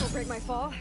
Don't break my fall.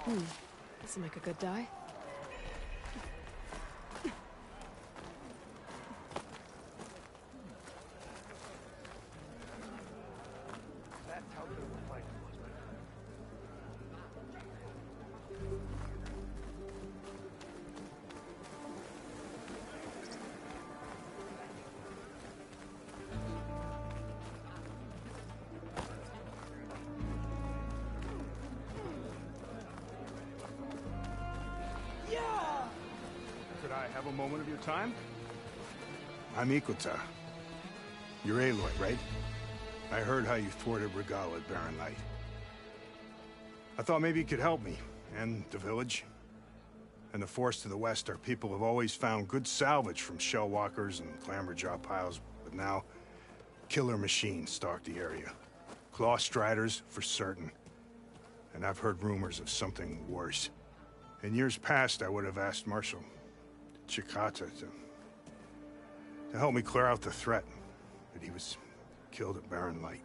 This'll make a good die. That's how good the fight was. Could I have a moment of your time? I'm Ikuta. You're Aloy, right? I heard how you thwarted Regal at Barren Light. I thought maybe you could help me, and the village. And the forest to the west, our people have always found good salvage from shell walkers and clamberjaw piles, but now, killer machines stalk the area. Claw striders, for certain. And I've heard rumors of something worse. In years past, I would have asked Marshal Chikata to help me clear out the threat, but he was killed at Barren Light.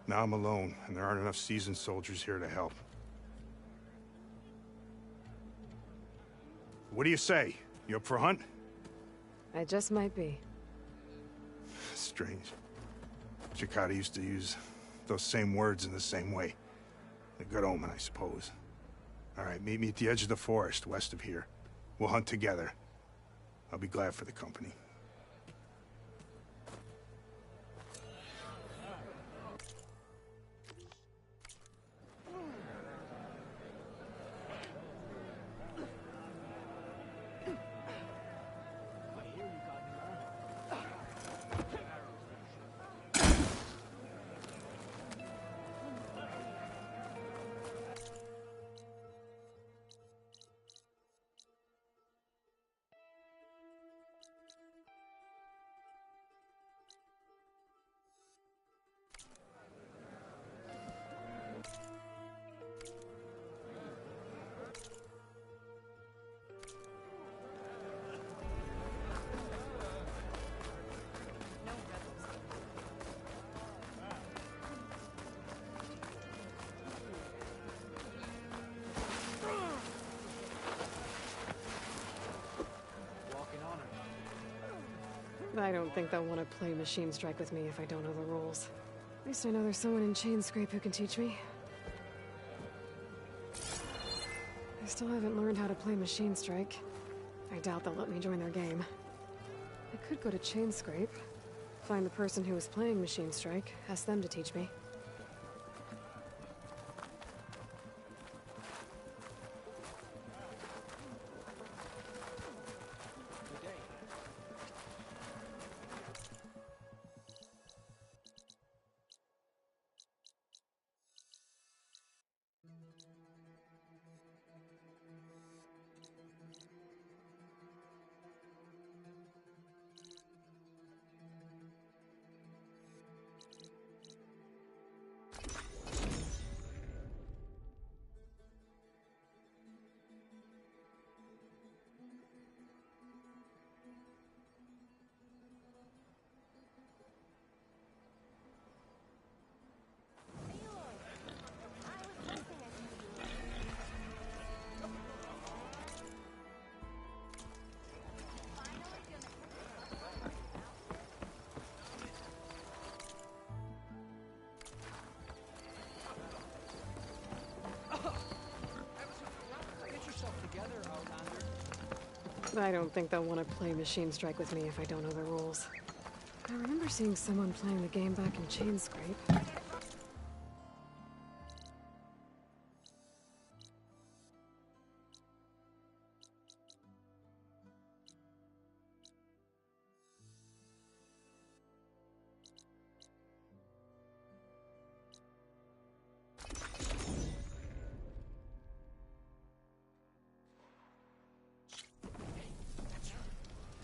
Now I'm alone, and there aren't enough seasoned soldiers here to help. What do you say? You up for a hunt? I just might be. Strange. Chikata used to use those same words in the same way. A good omen, I suppose. All right, meet me at the edge of the forest, west of here. We'll hunt together. I'll be glad for the company. I don't think they'll want to play Machine Strike with me if I don't know the rules. At least I know there's someone in Chainscrape who can teach me. I still haven't learned how to play Machine Strike. I doubt they'll let me join their game. I could go to Chainscrape, find the person who was playing Machine Strike, ask them to teach me. I don't think they'll want to play Machine Strike with me if I don't know the rules. I remember seeing someone playing the game back in Chainscrape.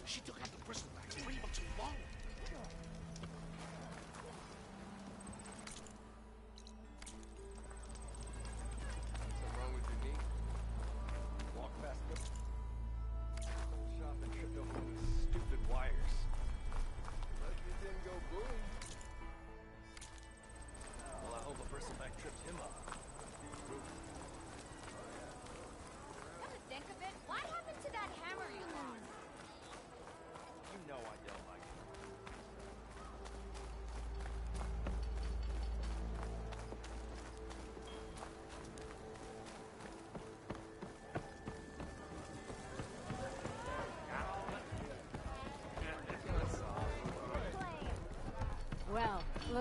She took out the bristleback way too long.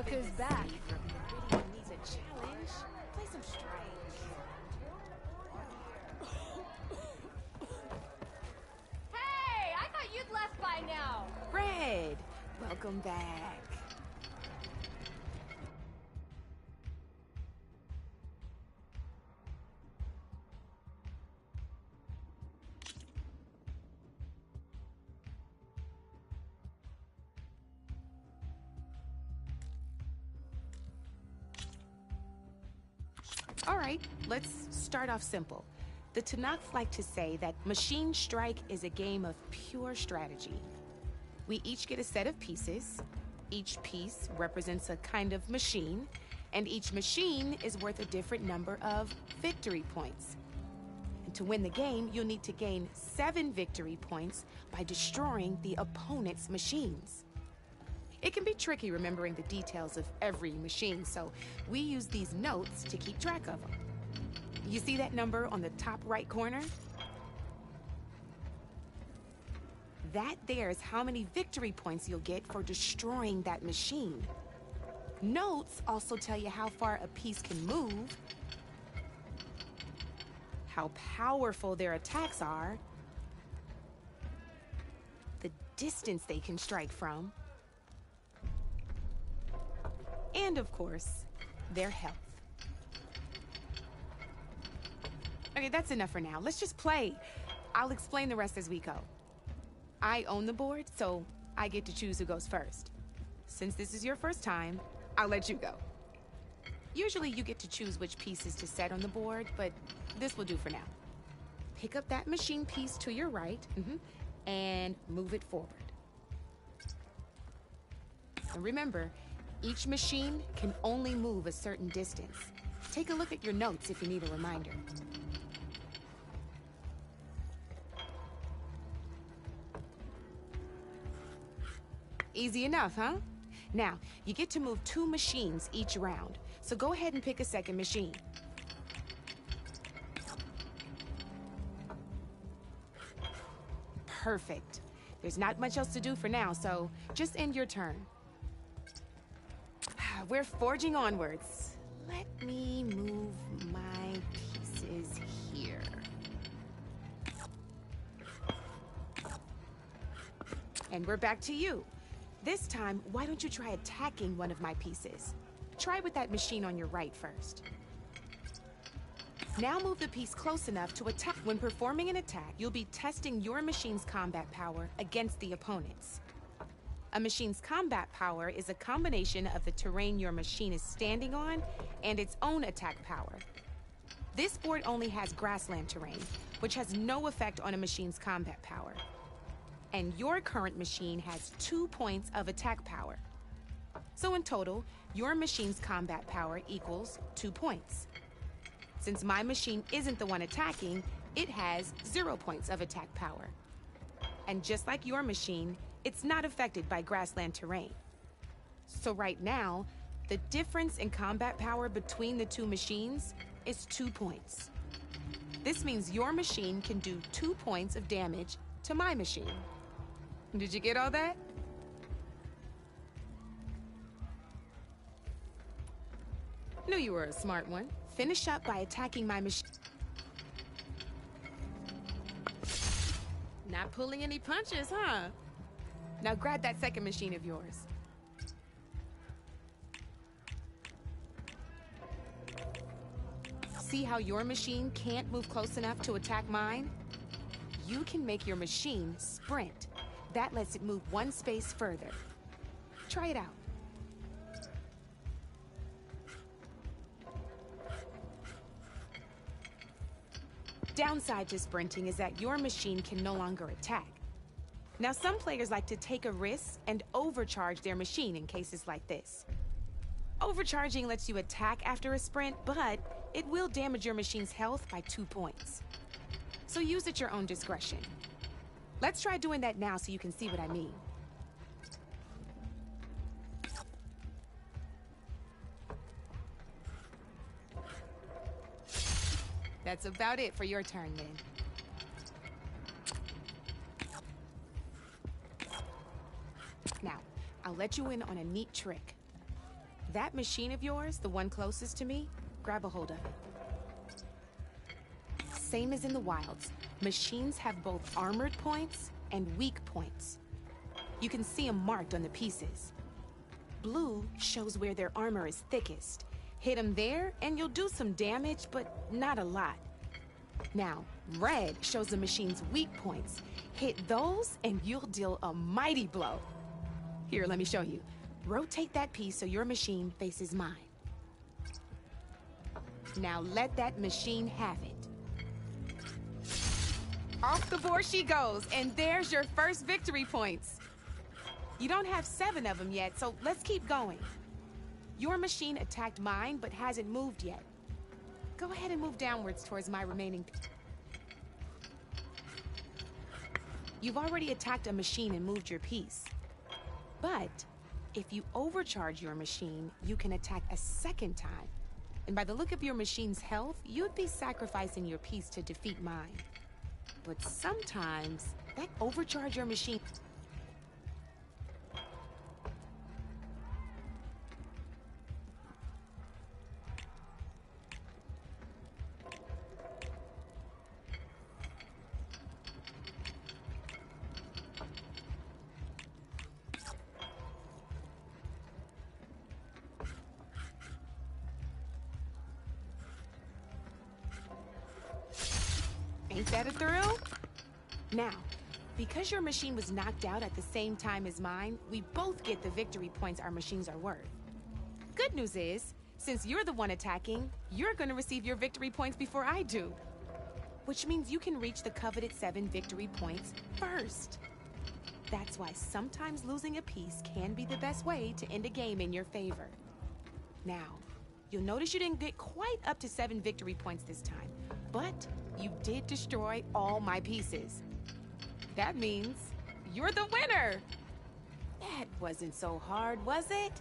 Look who's back. Really needs a challenge. Play some strike. Hey, I thought you'd left by now. Red, welcome back. All right, let's start off simple. The Tanakh like to say that Machine Strike is a game of pure strategy. We each get a set of pieces. Each piece represents a kind of machine, and each machine is worth a different number of victory points. And to win the game, you'll need to gain 7 victory points by destroying the opponent's machines. It can be tricky remembering the details of every machine, so we use these notes to keep track of them. You see that number on the top right corner? That there is how many victory points you'll get for destroying that machine. Notes also tell you how far a piece can move, how powerful their attacks are, the distance they can strike from, and of course, their health. Okay, that's enough for now. Let's just play. I'll explain the rest as we go. I own the board, so I get to choose who goes first. Since this is your first time, I'll let you go. Usually you get to choose which pieces to set on the board, but this will do for now. Pick up that machine piece to your right, and move it forward. And remember, each machine can only move a certain distance. Take a look at your notes if you need a reminder. Easy enough, huh? Now, you get to move 2 machines each round, so go ahead and pick a second machine. Perfect. There's not much else to do for now, so just end your turn. We're forging onwards. Let me move my pieces here. And we're back to you. This time, why don't you try attacking one of my pieces? Try with that machine on your right first. Now move the piece close enough to attack. When performing an attack, you'll be testing your machine's combat power against the opponent's. A machine's combat power is a combination of the terrain your machine is standing on and its own attack power. This board only has grassland terrain, which has no effect on a machine's combat power. And your current machine has 2 points of attack power. So in total, your machine's combat power equals 2 points. Since my machine isn't the one attacking, it has 0 points of attack power. And just like your machine, it's not affected by grassland terrain. So right now, the difference in combat power between the 2 machines is 2 points. This means your machine can do 2 points of damage to my machine. Did you get all that? Knew you were a smart one. Finish up by attacking my machine. Not pulling any punches, huh? Now grab that second machine of yours. See how your machine can't move close enough to attack mine? You can make your machine sprint. That lets it move 1 space further. Try it out. Downside to sprinting is that your machine can no longer attack. Now, some players like to take a risk and overcharge their machine in cases like this. Overcharging lets you attack after a sprint, but it will damage your machine's health by 2 points. So use at your own discretion. Let's try doing that now so you can see what I mean. That's about it for your turn, then. Now, I'll let you in on a neat trick. That machine of yours, the one closest to me, grab a hold of it. Same as in the wilds, machines have both armored points and weak points. You can see them marked on the pieces. Blue shows where their armor is thickest. Hit them there and you'll do some damage, but not a lot. Now, red shows the machine's weak points. Hit those and you'll deal a mighty blow. Here, let me show you. Rotate that piece so your machine faces mine. Now let that machine have it. Off the board she goes, and there's your first victory points. You don't have 7 of them yet, so let's keep going. Your machine attacked mine, but hasn't moved yet. Go ahead and move downwards towards my remaining... You've already attacked a machine and moved your piece. But if you overcharge your machine, you can attack a second time. And by the look of your machine's health, you'd be sacrificing your piece to defeat mine. But sometimes, that overcharge your machine... Ain't that a thrill? Now, because your machine was knocked out at the same time as mine, we both get the victory points our machines are worth. Good news is, since you're the one attacking, you're gonna receive your victory points before I do. Which means you can reach the coveted 7 victory points first. That's why sometimes losing a piece can be the best way to end a game in your favor. Now, you'll notice you didn't get quite up to 7 victory points this time, but you did destroy all my pieces. That means you're the winner! That wasn't so hard, was it?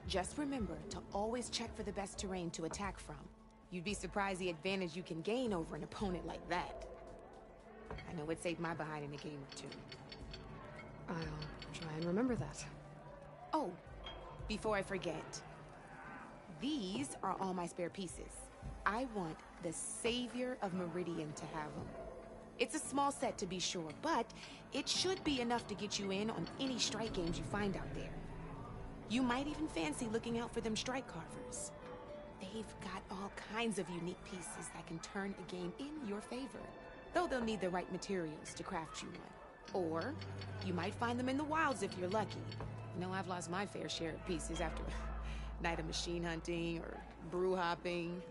Just remember to always check for the best terrain to attack from. You'd be surprised the advantage you can gain over an opponent like that. I know it saved my behind in a game or 2. I'll try and remember that. Oh, before I forget, these are all my spare pieces. I want the Savior of Meridian to have them. It's a small set to be sure, but it should be enough to get you in on any strike games you find out there. You might even fancy looking out for them strike carvers. They've got all kinds of unique pieces that can turn a game in your favor, though they'll need the right materials to craft you one. Or you might find them in the wilds if you're lucky. You know, I've lost my fair share of pieces after night of machine hunting or brew hopping.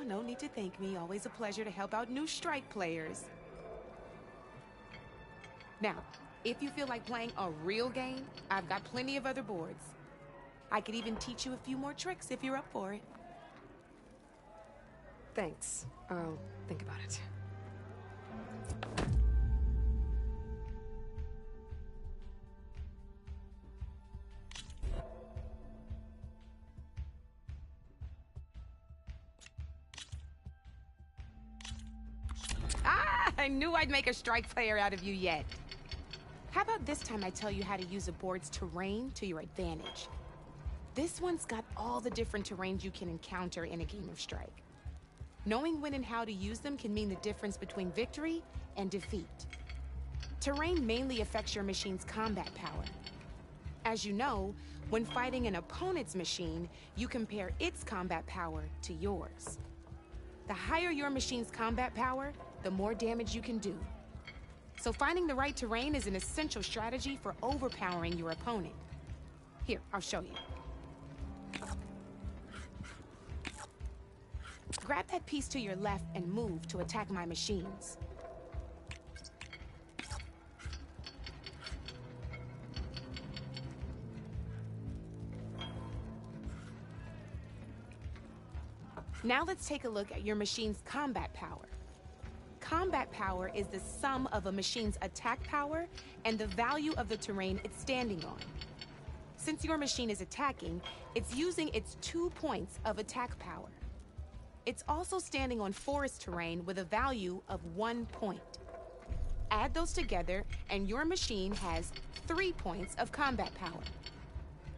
No need to thank me. Always a pleasure to help out new strike players. Now, if you feel like playing a real game, I've got plenty of other boards. I could even teach you a few more tricks if you're up for it. Thanks. I'll think about it. I knew I'd make a strike player out of you yet. How about this time I tell you how to use a board's terrain to your advantage? This one's got all the different terrains you can encounter in a game of Strike. Knowing when and how to use them can mean the difference between victory and defeat. Terrain mainly affects your machine's combat power. As you know, when fighting an opponent's machine, you compare its combat power to yours. The higher your machine's combat power, the more damage you can do. So finding the right terrain is an essential strategy for overpowering your opponent. Here, I'll show you. Grab that piece to your left and move to attack my machines. Now let's take a look at your machine's combat power. Combat power is the sum of a machine's attack power and the value of the terrain it's standing on. Since your machine is attacking, it's using its 2 points of attack power. It's also standing on forest terrain with a value of 1 point. Add those together and your machine has 3 points of combat power.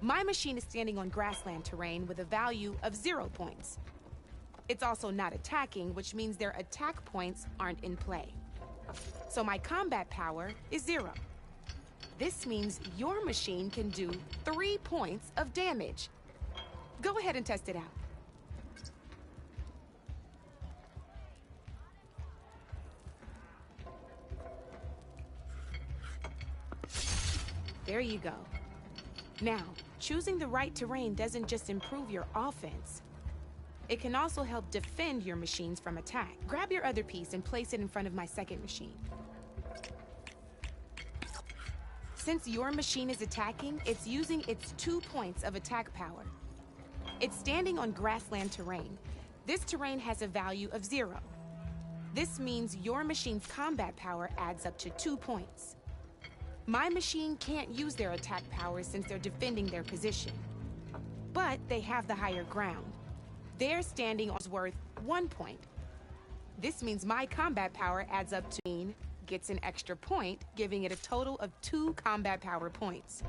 My machine is standing on grassland terrain with a value of 0 points. It's also not attacking, which means their attack points aren't in play. So my combat power is 0. This means your machine can do 3 points of damage. Go ahead and test it out. There you go. Now, choosing the right terrain doesn't just improve your offense. It can also help defend your machines from attack. Grab your other piece and place it in front of my second machine. Since your machine is attacking, it's using its 2 points of attack power. It's standing on grassland terrain. This terrain has a value of 0. This means your machine's combat power adds up to 2 points. My machine can't use their attack power since they're defending their position. But they have the higher ground. Their standing is worth 1 point. This means my combat power adds up to gets an extra point, giving it a total of 2 combat power points.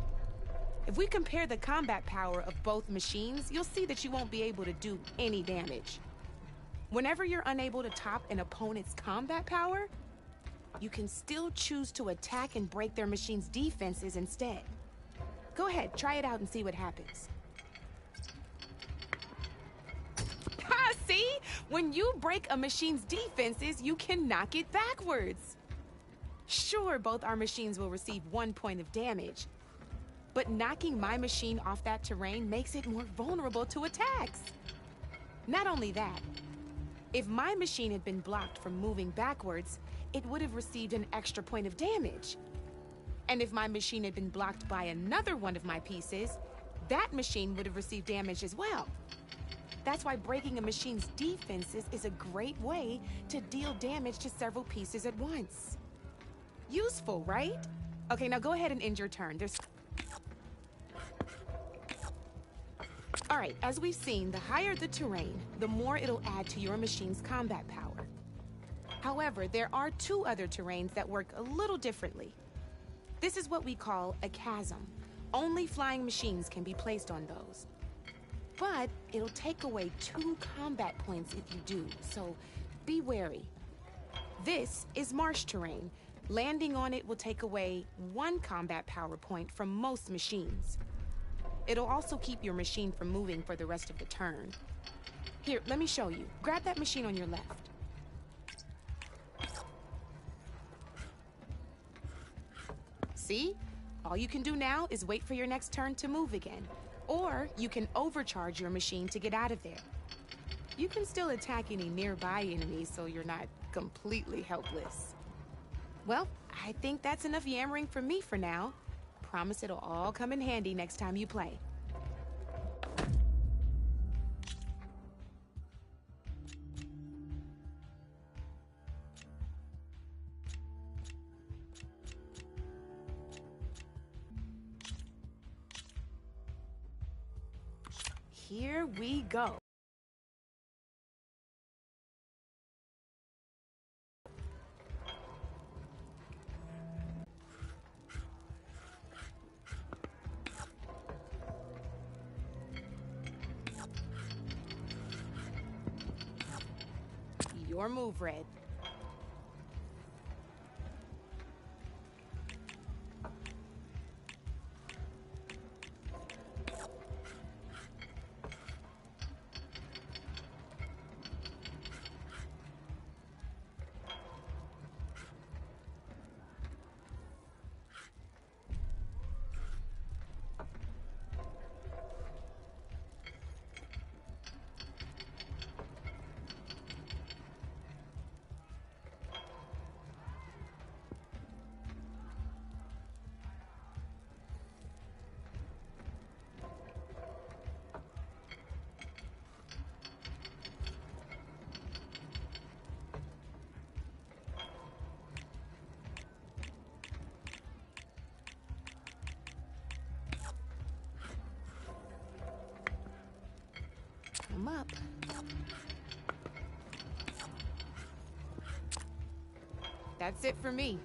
If we compare the combat power of both machines, you'll see that you won't be able to do any damage. Whenever you're unable to top an opponent's combat power, you can still choose to attack and break their machine's defenses instead. Go ahead, try it out and see what happens. Ha, see? When you break a machine's defenses, you can knock it backwards. Sure, both our machines will receive 1 point of damage, but knocking my machine off that terrain makes it more vulnerable to attacks. Not only that, if my machine had been blocked from moving backwards, it would have received an extra point of damage. And if my machine had been blocked by another one of my pieces, that machine would have received damage as well. That's why breaking a machine's defenses is a great way to deal damage to several pieces at once. Useful, right? Okay, now go ahead and end your turn. All right, as we've seen, the higher the terrain, the more it'll add to your machine's combat power. However, there are 2 other terrains that work a little differently. This is what we call a chasm. Only flying machines can be placed on those. But it'll take away 2 combat points if you do, so be wary. This is marsh terrain. Landing on it will take away 1 combat power point from most machines. It'll also keep your machine from moving for the rest of the turn. Here, let me show you. Grab that machine on your left. See? All you can do now is wait for your next turn to move again. Or you can overcharge your machine to get out of there. You can still attack any nearby enemies so you're not completely helpless. Well, I think that's enough yammering from me for now. Promise it'll all come in handy next time you play. Here we go. Your move, Red. Come up. That's it for me.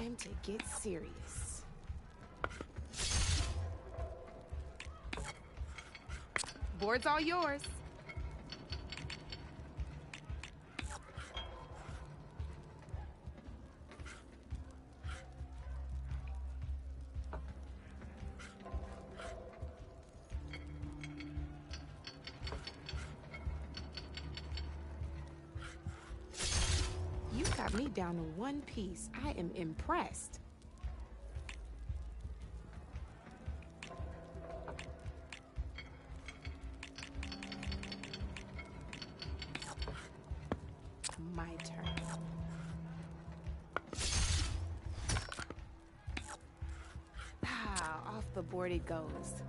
Time to get serious. Board's all yours. You got me down to one piece. I am impressed. My turn. Ah, off the board it goes.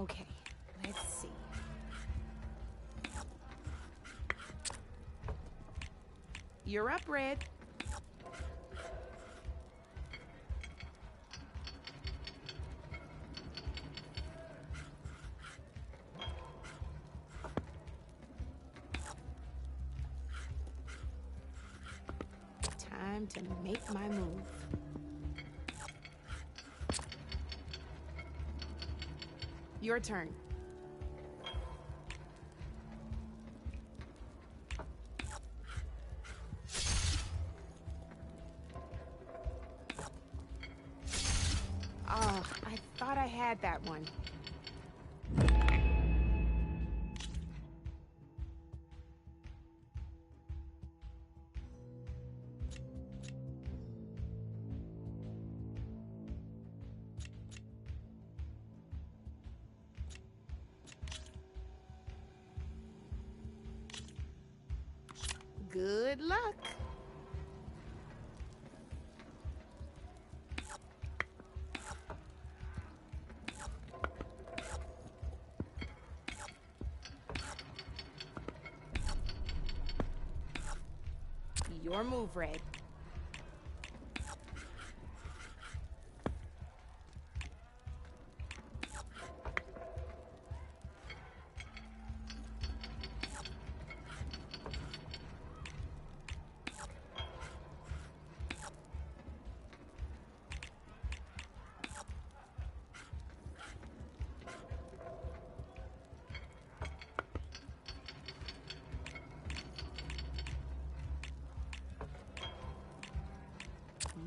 Okay, let's see. You're up, Red. Time to make my move. Your turn. Oh, I thought I had that one. Good luck. Your move, Red.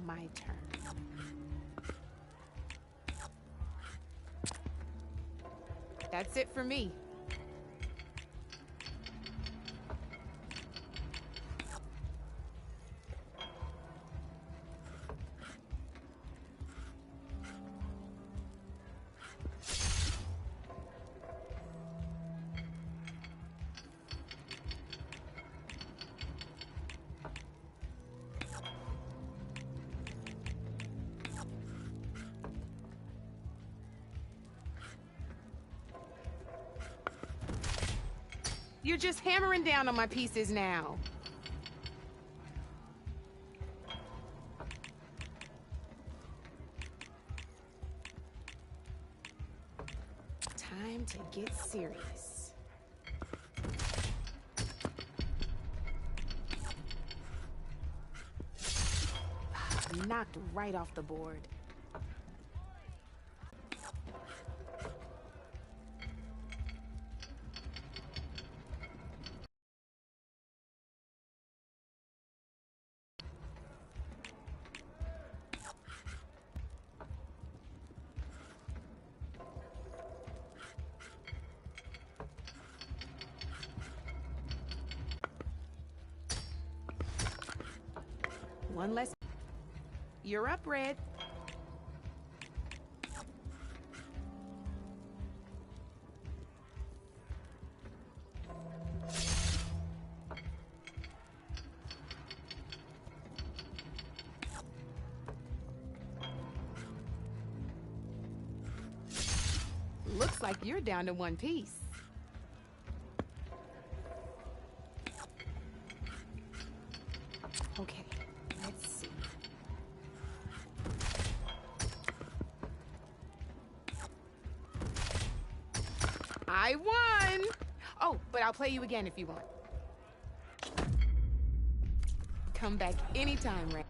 My turn. That's it for me. You're just hammering down on my pieces now. Time to get serious. Knocked right off the board. One less. You're up, Red. like you're down to one piece. Okay, let's see. I won! Oh, but I'll play you again if you want. Come back anytime, Ray.